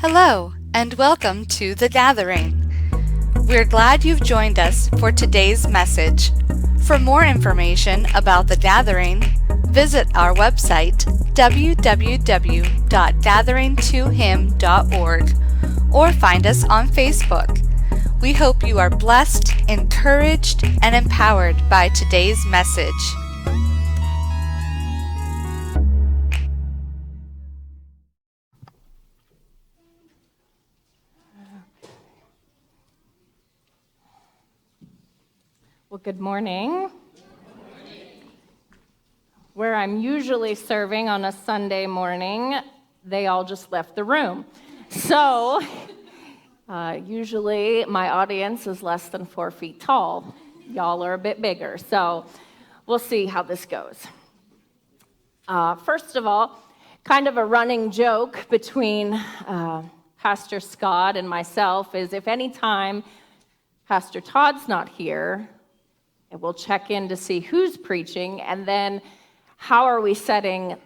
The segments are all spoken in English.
Hello, and welcome to The Gathering. We're glad you've joined us for today's message. For more information about The Gathering, visit our website, www.gatheringtohim.org, or find us on Facebook. We hope you are blessed, encouraged, and empowered by today's message. Well, good morning. Where I'm usually serving on a Sunday morning, they all just left the room. So, usually my audience is less than 4 feet tall. Y'all are a bit bigger, so we'll see how this goes. First of all, kind of a running joke between Pastor Scott and myself is if any time Pastor Todd's not here, and we'll check in to see who's preaching, and then how are we setting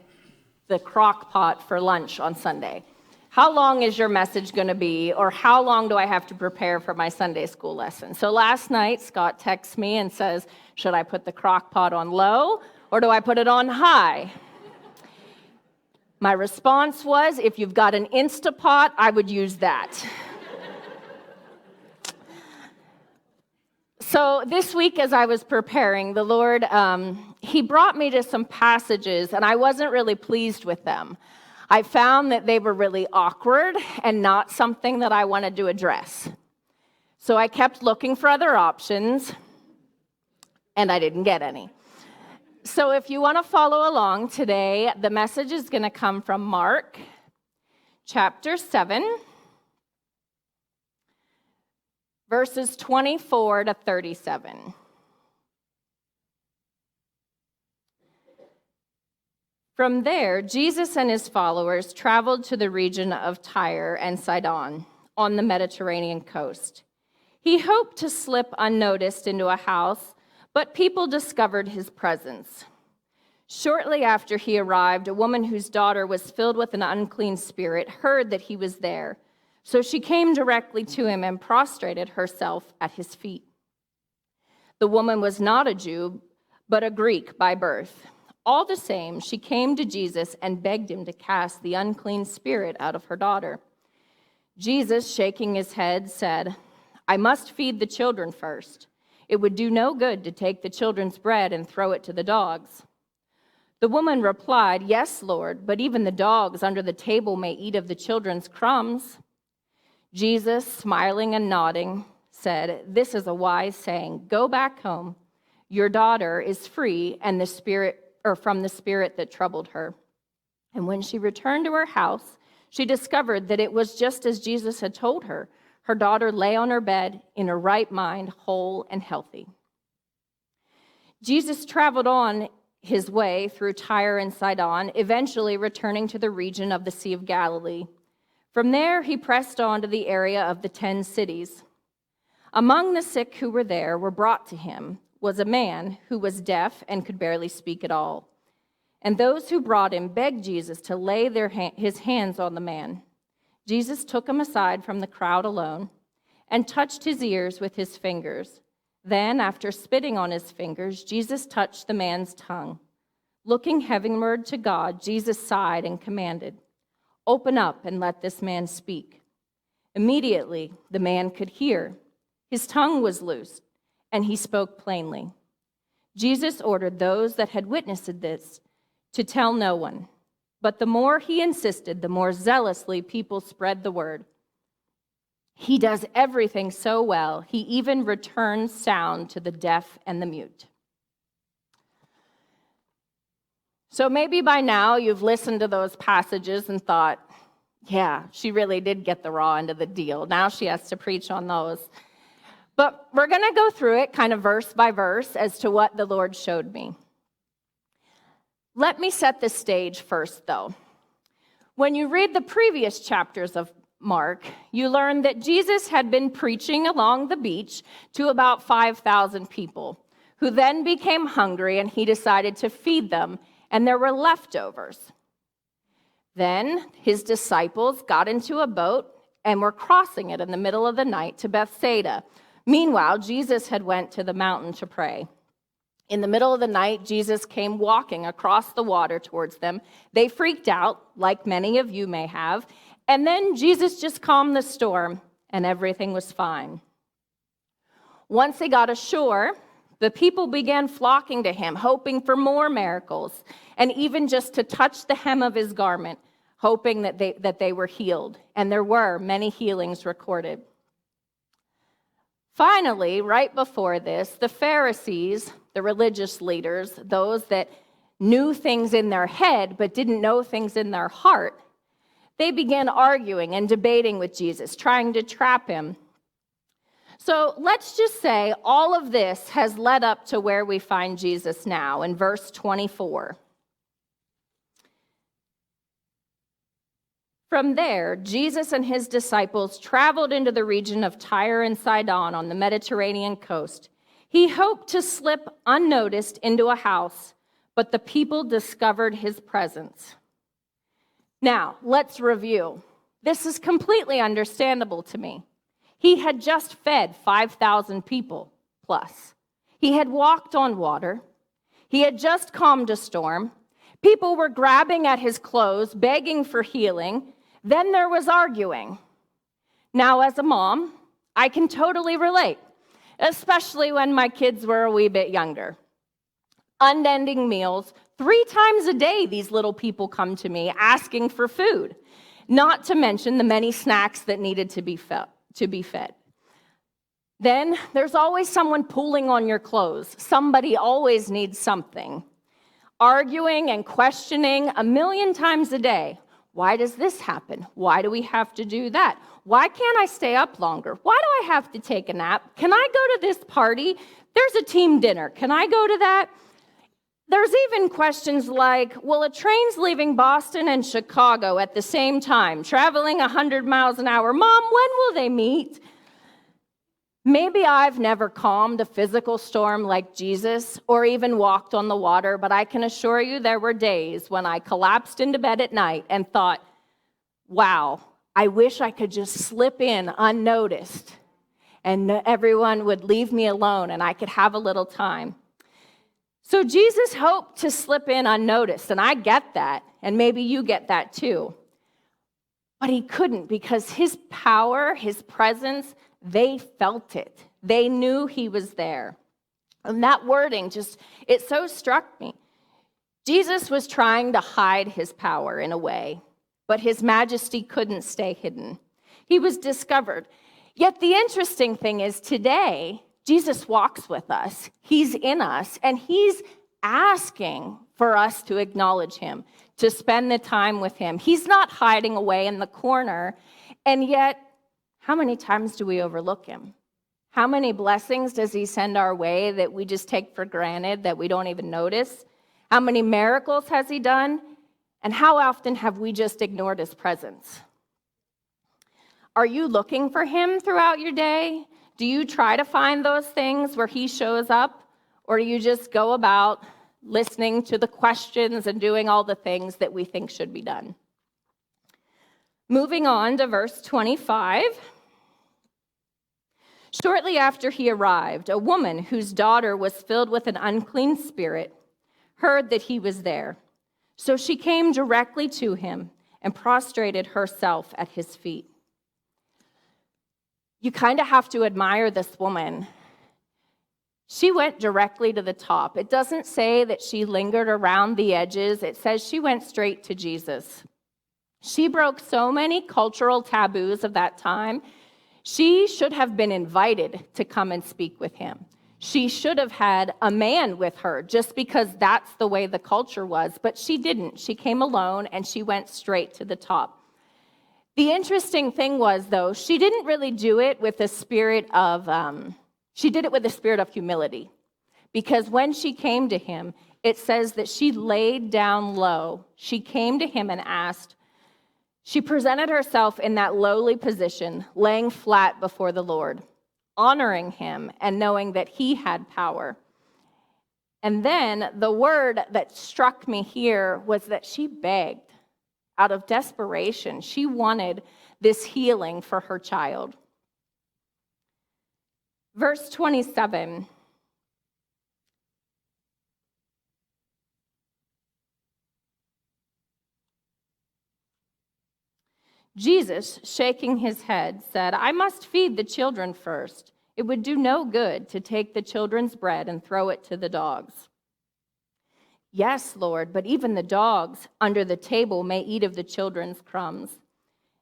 the crock pot for lunch on Sunday? How long is your message going to be, or how long do I have to prepare for my Sunday school lesson? So last night, Scott texts me and says, should I put the crock pot on low, or do I put it on high? My response was, if you've got an Instapot, I would use that. So this week as I was preparing, the Lord, He brought me to some passages, and I wasn't really pleased with them. I found that they were really awkward and not something that I wanted to address. So I kept looking for other options, and I didn't get any. So if you want to follow along today, the message is going to come from Mark chapter 7. Verses 24 to 37. From there, Jesus and his followers traveled to the region of Tyre and Sidon on the Mediterranean coast. He hoped to slip unnoticed into a house, but people discovered his presence. Shortly after he arrived, a woman whose daughter was filled with an unclean spirit heard that he was there. So she came directly to him and prostrated herself at his feet. The woman was not a Jew, but a Greek by birth. All the same, she came to Jesus and begged him to cast the unclean spirit out of her daughter. Jesus, shaking his head, said, I must feed the children first. It would do no good to take the children's bread and throw it to the dogs. The woman replied, Yes, Lord, but even the dogs under the table may eat of the children's crumbs. Jesus, smiling and nodding, said, This is a wise saying. Go back home. Your daughter is free from the spirit that troubled her. And when she returned to her house, she discovered that it was just as Jesus had told her. Her daughter lay on her bed in her right mind, whole and healthy. Jesus traveled on his way through Tyre and Sidon, eventually returning to the region of the Sea of Galilee. From there, he pressed on to the area of the 10 cities. Among the sick who were there were brought to him was a man who was deaf and could barely speak at all. And those who brought him begged Jesus to lay his hands on the man. Jesus took him aside from the crowd alone and touched his ears with his fingers. Then, after spitting on his fingers, Jesus touched the man's tongue. Looking heavenward to God, Jesus sighed and commanded, Open up and let this man speak. Immediately, the man could hear. His tongue was loosed, and he spoke plainly. Jesus ordered those that had witnessed this to tell no one. But the more he insisted, the more zealously people spread the word. He does everything so well, he even returns sound to the deaf and the mute. So maybe by now you've listened to those passages and thought, yeah, she really did get the raw end of the deal. Now she has to preach on those. But we're going to go through it kind of verse by verse as to what the Lord showed me. Let me set the stage first, though. When you read the previous chapters of Mark, you learn that Jesus had been preaching along the beach to about 5,000 people, who then became hungry and he decided to feed them, and there were leftovers. Then his disciples got into a boat and were crossing it in the middle of the night to Bethsaida. Meanwhile, Jesus had went to the mountain to pray. In the middle of the night, Jesus came walking across the water towards them. They freaked out, like many of you may have, and then Jesus just calmed the storm, and everything was fine. Once they got ashore, the people began flocking to him, hoping for more miracles, and even just to touch the hem of his garment, hoping that they were healed. And there were many healings recorded. Finally, right before this, the Pharisees, the religious leaders, those that knew things in their head but didn't know things in their heart, they began arguing and debating with Jesus, trying to trap him. So let's just say all of this has led up to where we find Jesus now in verse 24. From there, Jesus and his disciples traveled into the region of Tyre and Sidon on the Mediterranean coast. He hoped to slip unnoticed into a house, but the people discovered his presence. Now, let's review. This is completely understandable to me. He had just fed 5,000 people plus. He had walked on water. He had just calmed a storm. People were grabbing at his clothes, begging for healing. Then there was arguing. Now, as a mom, I can totally relate, especially when my kids were a wee bit younger. Unending meals. 3 times a day, these little people come to me asking for food, not to mention the many snacks that needed to be fed. Then there's always someone pulling on your clothes. Somebody always needs something. Arguing and questioning 1,000,000 times a day. Why does this happen? Why do we have to do that? Why can't I stay up longer? Why do I have to take a nap? Can I go to this party? There's a team dinner. Can I go to that? There's even questions like, well, a train's leaving Boston and Chicago at the same time, traveling 100 miles an hour. Mom, when will they meet? Maybe I've never calmed a physical storm like Jesus or even walked on the water, but I can assure you there were days when I collapsed into bed at night and thought, wow, I wish I could just slip in unnoticed and everyone would leave me alone and I could have a little time. So Jesus hoped to slip in unnoticed, and I get that, and maybe you get that too. But he couldn't because his power, his presence, they felt it. They knew he was there. And that wording it so struck me. Jesus was trying to hide his power in a way, but his majesty couldn't stay hidden. He was discovered. Yet the interesting thing is today, Jesus walks with us. He's in us, and he's asking for us to acknowledge him, to spend the time with him. He's not hiding away in the corner, and yet, how many times do we overlook him? How many blessings does he send our way that we just take for granted, that we don't even notice? How many miracles has he done? And how often have we just ignored his presence? Are you looking for him throughout your day? Do you try to find those things where he shows up? Or do you just go about listening to the questions and doing all the things that we think should be done? Moving on to verse 25. Shortly after he arrived, a woman whose daughter was filled with an unclean spirit heard that he was there. So she came directly to him and prostrated herself at his feet. You kind of have to admire this woman. She went directly to the top. It doesn't say that she lingered around the edges. It says she went straight to Jesus. She broke so many cultural taboos of that time. She should have been invited to come and speak with him. She should have had a man with her just because that's the way the culture was, but she didn't. She came alone and she went straight to the top. The interesting thing was, though, she didn't really do it with a spirit of, she did it with a spirit of humility. Because when she came to him, it says that she laid down low. She came to him and asked. She presented herself in that lowly position, laying flat before the Lord, honoring him and knowing that he had power. And then the word that struck me here was that she begged. Out of desperation, she wanted this healing for her child. Verse 27. Jesus, shaking his head, said, "I must feed the children first. It would do no good to take the children's bread and throw it to the dogs." "Yes, Lord, but even the dogs under the table may eat of the children's crumbs."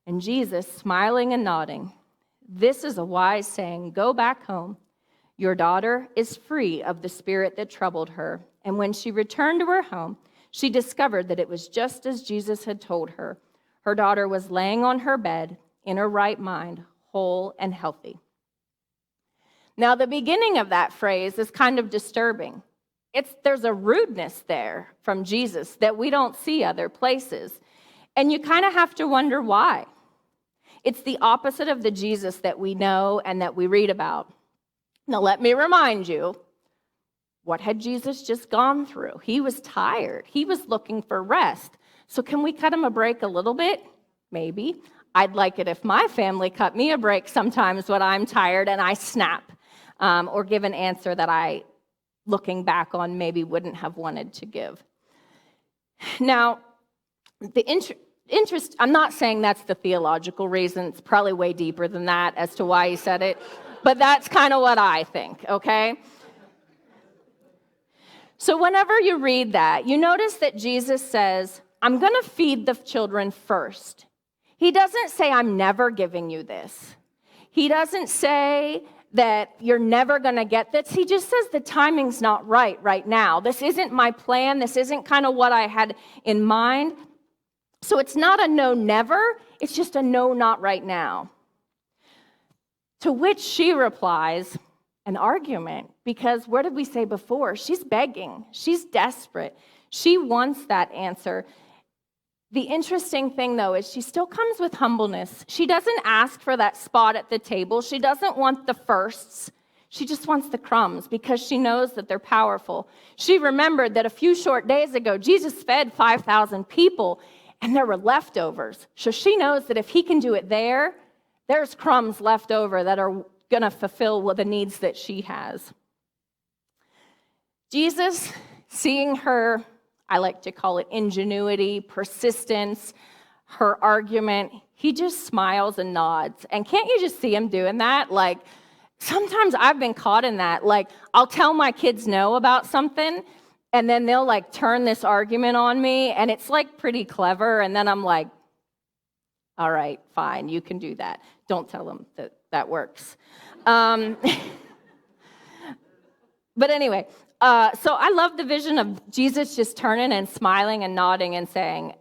And Jesus, smiling and nodding, "This is a wise saying. Go back home. Your daughter is free of the spirit that troubled her." And when she returned to her home, she discovered that it was just as Jesus had told her. Her daughter was laying on her bed in her right mind, whole and healthy. Now, the beginning of that phrase is kind of disturbing. There's a rudeness there from Jesus that we don't see other places. And you kind of have to wonder why. It's the opposite of the Jesus that we know and that we read about. Now, let me remind you, what had Jesus just gone through? He was tired. He was looking for rest. So can we cut him a break a little bit? Maybe. I'd like it if my family cut me a break sometimes when I'm tired and I snap or give an answer that I, looking back on, maybe wouldn't have wanted to give. Now, the interest, I'm not saying that's the theological reason. It's probably way deeper than that as to why he said it. But that's kind of what I think, okay? So whenever you read that, you notice that Jesus says, "I'm going to feed the children first." He doesn't say, "I'm never giving you this." He doesn't say that you're never going to get this. He just says the timing's not right now. This isn't my plan. This isn't kind of what I had in mind. So it's not a no, never. It's just a no, not right now. To which she replies, an argument, because what did we say before? She's begging. She's desperate. She wants that answer. The interesting thing, though, is she still comes with humbleness. She doesn't ask for that spot at the table. She doesn't want the firsts. She just wants the crumbs because she knows that they're powerful. She remembered that a few short days ago, Jesus fed 5,000 people, and there were leftovers. So she knows that if he can do it there, there's crumbs left over that are going to fulfill the needs that she has. Jesus, seeing her, I like to call it ingenuity, persistence, her argument, he just smiles and nods. And can't you just see him doing that? Like, sometimes I've been caught in that. Like, I'll tell my kids no about something, and then they'll, like, turn this argument on me, and it's, like, pretty clever. And then I'm like, all right, fine, you can do that. Don't tell them that that works. But anyway, so I love the vision of Jesus just turning and smiling and nodding and saying,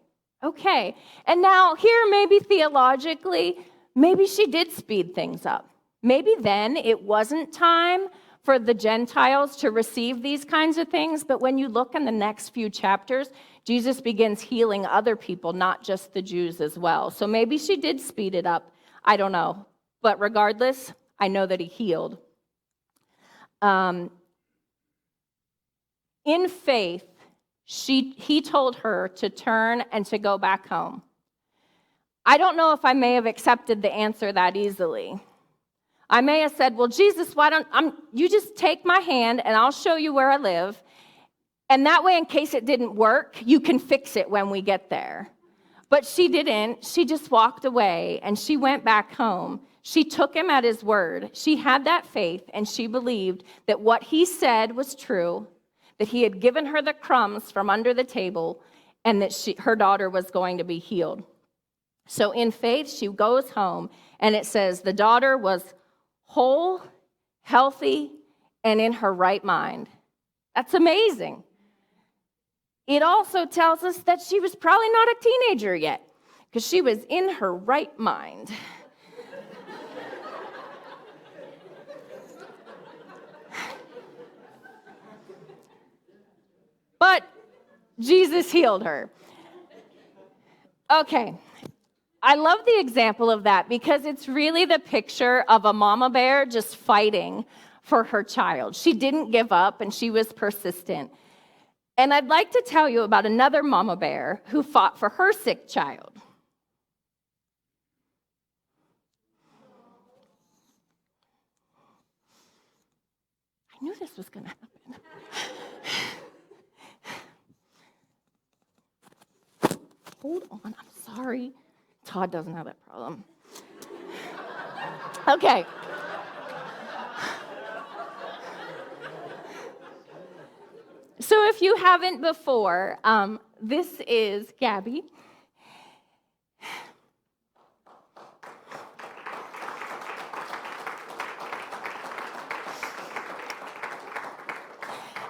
okay. And now here, maybe theologically, maybe she did speed things up. Maybe then it wasn't time for the Gentiles to receive these kinds of things. But when you look in the next few chapters, Jesus begins healing other people, not just the Jews as well. So maybe she did speed it up. I don't know. But regardless, I know that he healed. In faith, he told her to turn and to go back home. I don't know if I may have accepted the answer that easily. I may have said, well, Jesus, why don't you just take my hand and I'll show you where I live. And that way, in case it didn't work, you can fix it when we get there. But she didn't. She just walked away and she went back home. She took him at his word. She had that faith and she believed that what he said was true, that he had given her the crumbs from under the table, and that her daughter was going to be healed. So in faith, she goes home, and it says the daughter was whole, healthy, and in her right mind. That's amazing. It also tells us that she was probably not a teenager yet, because she was in her right mind. But Jesus healed her. Okay, I love the example of that because it's really the picture of a mama bear just fighting for her child. She didn't give up and she was persistent. And I'd like to tell you about another mama bear who fought for her sick child. I knew this was going to happen. Hold on, I'm sorry. Todd doesn't have that problem. Okay. So if you haven't before, this is Gabby.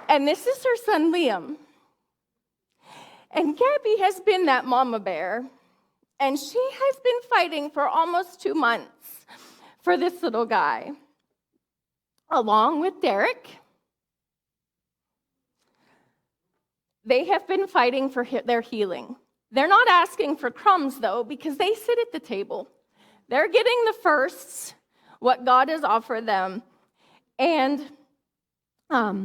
And this is her son, Liam. And Gabby has been that mama bear, and she has been fighting for almost 2 months for this little guy, along with Derek. They have been fighting for their healing. They're not asking for crumbs, though, because they sit at the table. They're getting the firsts, what God has offered them. And Liam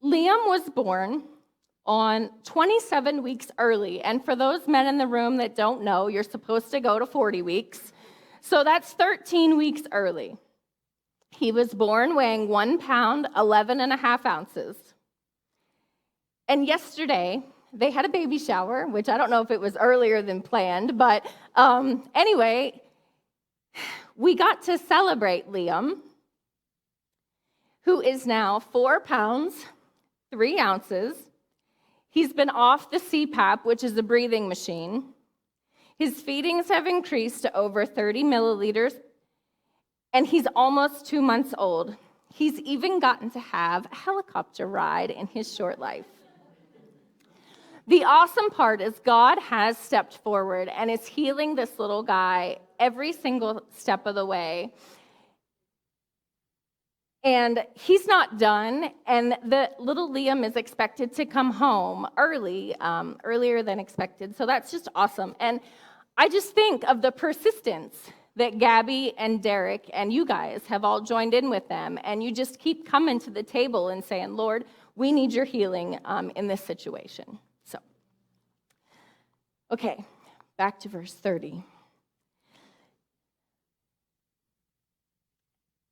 was born on 27 weeks early. And for those men in the room that don't know, you're supposed to go to 40 weeks. So that's 13 weeks early. He was born weighing 1 pound, 11 and a half ounces. And yesterday, they had a baby shower, which I don't know if it was earlier than planned, but anyway, we got to celebrate Liam, who is now 4 pounds, 3 ounces. He's been off the CPAP, which is a breathing machine. His feedings have increased to over 30 milliliters, and he's almost 2 months old. He's even gotten to have a helicopter ride in his short life. The awesome part is God has stepped forward and is healing this little guy every single step of the way. And he's not done, and the little Liam is expected to come home earlier than expected. So that's just awesome. And I just think of the persistence that Gabby and Derek and you guys have all joined in with them, and you just keep coming to the table and saying, Lord, we need your healing in this situation. So, okay, back to verse 30.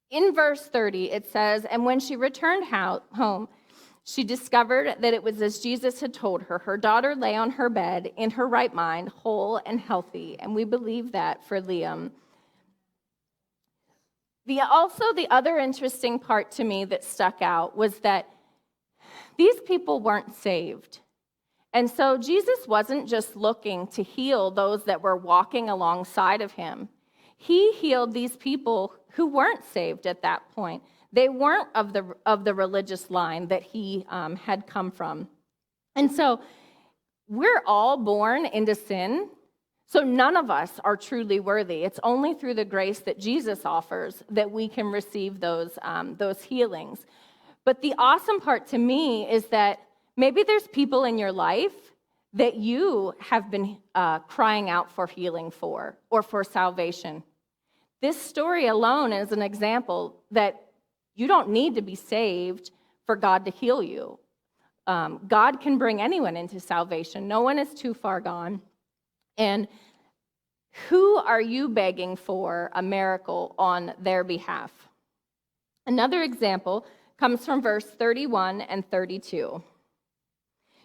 In verse 30, it says, and when she returned home, she discovered that it was as Jesus had told her. Her daughter lay on her bed in her right mind, whole and healthy, and we believe that for Liam. The other interesting part to me that stuck out was that these people weren't saved. And so Jesus wasn't just looking to heal those that were walking alongside of him. He healed these people who weren't saved at that point. They weren't of the religious line that he had come from. And so we're all born into sin, so none of us are truly worthy. It's only through the grace that Jesus offers that we can receive those healings. But the awesome part to me is that maybe there's people in your life that you have been crying out for healing for or for salvation. This story alone is an example that you don't need to be saved for God to heal you. God can bring anyone into salvation. No one is too far gone. And who are you begging for a miracle on their behalf? Another example comes from verse 31 and 32.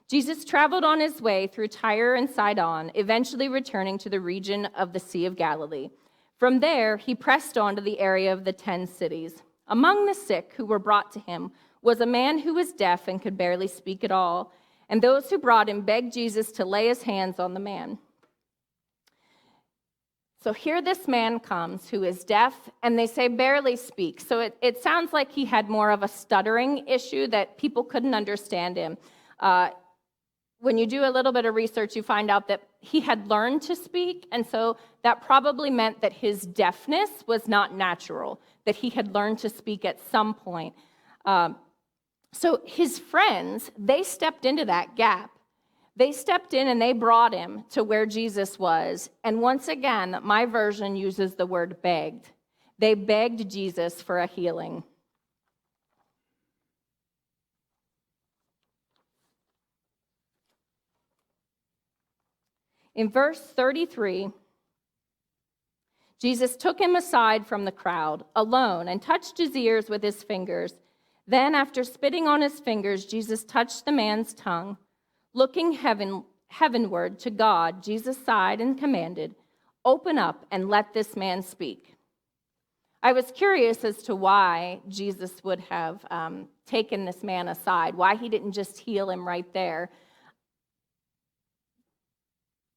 Jesus traveled on his way through Tyre and Sidon, eventually returning to the region of the Sea of Galilee. From there, he pressed on to the area of the 10 cities. Among the sick who were brought to him was a man who was deaf and could barely speak at all, and those who brought him begged Jesus to lay his hands on the man. So here this man comes who is deaf, and they say barely speaks. So it sounds like he had more of a stuttering issue that people couldn't understand him. When you do a little bit of research, you find out that he had learned to speak, and so that probably meant that his deafness was not natural, that he had learned to speak at some point. So his friends, they stepped into that gap. They stepped in and they brought him to where Jesus was. And once again, my version uses the word begged. They begged Jesus for a healing. In verse 33, Jesus took him aside from the crowd, alone, and touched his ears with his fingers. Then, after spitting on his fingers, Jesus touched the man's tongue. Looking heavenward to God, Jesus sighed and commanded, "Open up and let this man speak." I was curious as to why Jesus would have taken this man aside, why he didn't just heal him right there.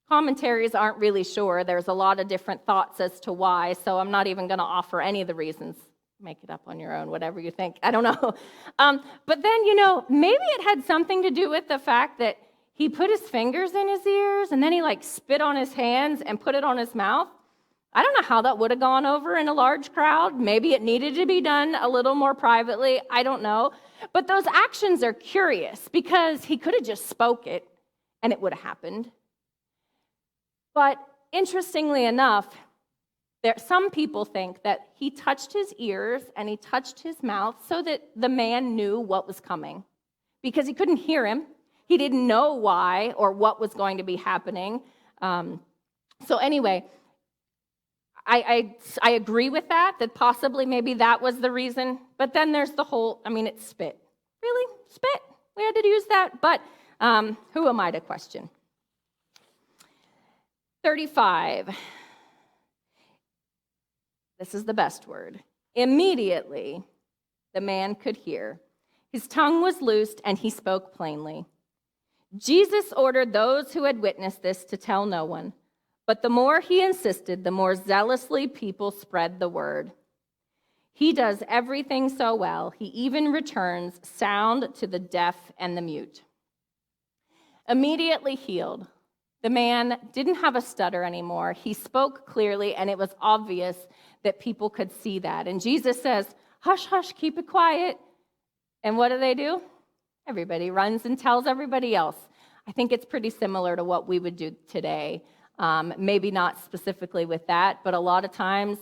Commentaries aren't really sure. There's a lot of different thoughts as to why, so I'm not even going to offer any of the reasons. Make it up on your own, whatever you think. I don't know. But then, maybe it had something to do with the fact that he put his fingers in his ears and then he spit on his hands and put it on his mouth. I don't know how that would have gone over in a large crowd. Maybe it needed to be done a little more privately. I don't know. But those actions are curious because he could have just spoke it and it would have happened. But interestingly enough, some people think that he touched his ears and he touched his mouth so that the man knew what was coming because he couldn't hear him. He didn't know why or what was going to be happening. So anyway, I agree with that possibly maybe that was the reason. But then there's the whole, it's spit. Really? Spit? We had to use that? But who am I to question? 35. This is the best word. Immediately, the man could hear. His tongue was loosed, and he spoke plainly. Jesus ordered those who had witnessed this to tell no one. But the more he insisted, the more zealously people spread the word. He does everything so well. He even returns sound to the deaf and the mute. Immediately healed. The man didn't have a stutter anymore. He spoke clearly, and it was obvious that people could see that. And Jesus says, "Hush, hush, keep it quiet." And what do? Everybody runs and tells everybody else. I think it's pretty similar to what we would do today. Maybe not specifically with that, but a lot of times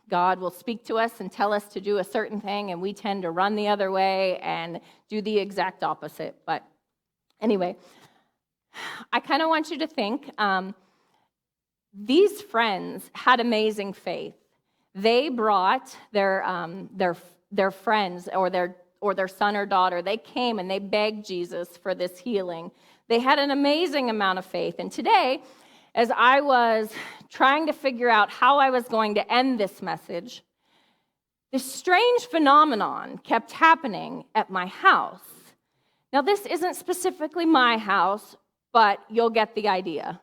God will speak to us and tell us to do a certain thing, and we tend to run the other way and do the exact opposite. But anyway, I kind of want you to think, these friends had amazing faith. They brought their friends or their son or daughter. They came and they begged Jesus for this healing. They had an amazing amount of faith. And today, as I was trying to figure out how I was going to end this message, this strange phenomenon kept happening at my house. Now, this isn't specifically my house, but you'll get the idea.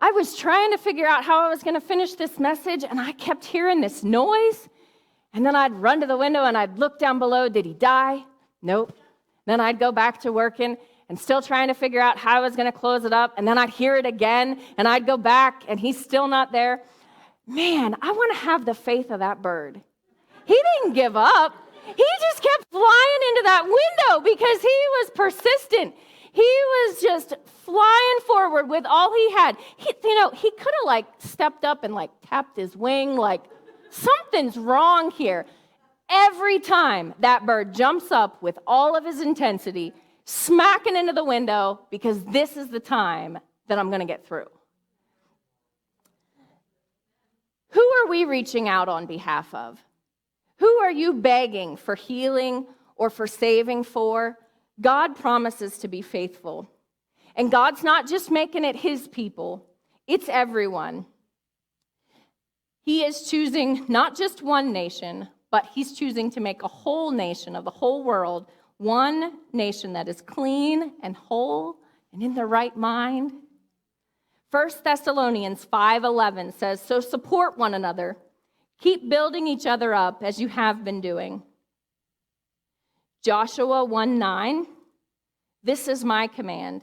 I was trying to figure out how I was going to finish this message, and I kept hearing this noise. And then I'd run to the window, and I'd look down below. Did he die? Nope. Then I'd go back to working and still trying to figure out how I was going to close it up. And then I'd hear it again, and I'd go back, and he's still not there. Man, I want to have the faith of that bird. He didn't give up. He just kept flying into that window because he was persistent. He was just flying forward with all he had. He could have stepped up and tapped his wing, something's wrong here. Every time that bird jumps up with all of his intensity, smacking into the window because this is the time that I'm going to get through. Who are we reaching out on behalf of? Who are you begging for healing or for saving for? God promises to be faithful. And God's not just making it his people, it's everyone. He is choosing not just one nation, but he's choosing to make a whole nation of the whole world, one nation that is clean and whole and in the right mind. 1 Thessalonians 5:11 says, "So support one another. Keep building each other up as you have been doing." Joshua 1:9, "This is my command.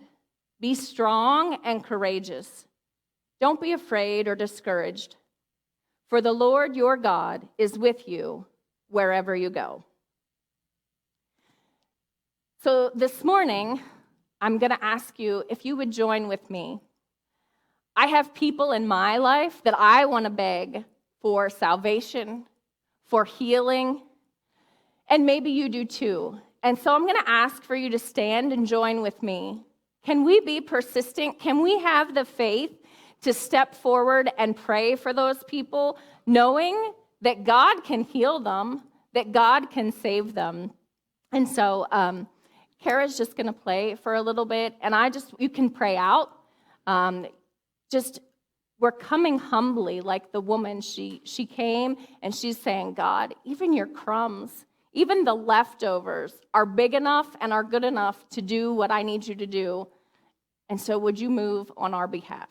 Be strong and courageous. Don't be afraid or discouraged, for the Lord your God is with you wherever you go." So this morning, I'm going to ask you if you would join with me. I have people in my life that I want to beg for salvation, for healing, and maybe you do too. And so I'm going to ask for you to stand and join with me. Can we be persistent? Can we have the faith to step forward and pray for those people, knowing that God can heal them, that God can save them? And so Kara's just going to play for a little bit, and you can pray out. We're coming humbly like the woman. She came and she's saying, "God, even your crumbs, even the leftovers are big enough and are good enough to do what I need you to do. And so would you move on our behalf?"